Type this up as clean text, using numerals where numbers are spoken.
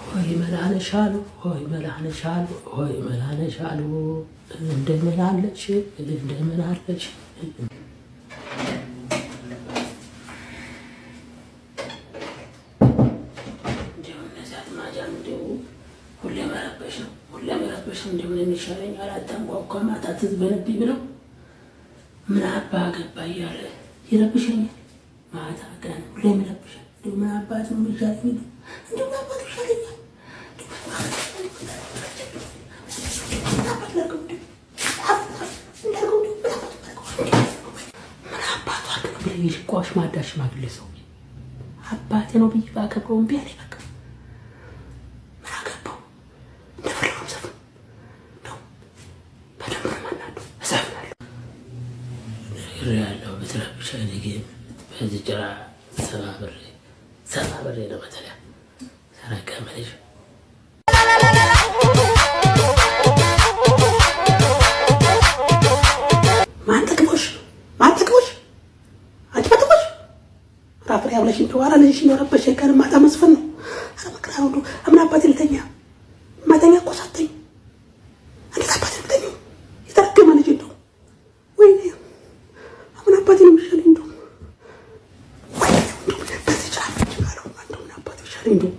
ሆይ መላነሻሉ ሆይ መላነሻሉ ሆይ መላነሻሉ እንደምን አለሽ እንደምን አለሽ እንደምን እንሻለኝ አላጣንቋቋ ማታ ትዝበነብኝ ብለው ምን አባ ገባ እያለ ይረብሸኛል። ማታ ቀን ሁሌም ይረብሻል። ምን አባት ነው የሚሻለኝ? እንደው ምን አባት ይሻለኛል? ምን አባቱ አልኩ ቆሽ ማዳሽ ማግለ ሰው አባቴ ነው ብዬ ባከብረው እምቢ አለኝ። በቃ ምን አገባው? እንደፈለገው ሰው ነው በደንብ ማናዱ እሰፍናለሁ ያለው በትራብሻ ለጌም በዚህ ጭራ ሰባብሬ ነው በተለይ ሰራቀመልሽ ማንተክቦሽ አጥፋጥቦሽ ራፍሬ ያብለሽ እንደዋራ ልጅሽ ነው ረበሽ የቀን ማታ መስፈን ነው አረመክራ ሁሉ አምን አባቴ ልተኛ ማተኛ ቆሳተኝ እንዴት አባቴ ልተኛ የተረገመ ልጅ ነው ወይ አምን አባቴ ነው የሚሻለኝ እንደው ወይ በዚህ ጫፍ ይችላል አምን አባቴ ይሻለኝ እንደው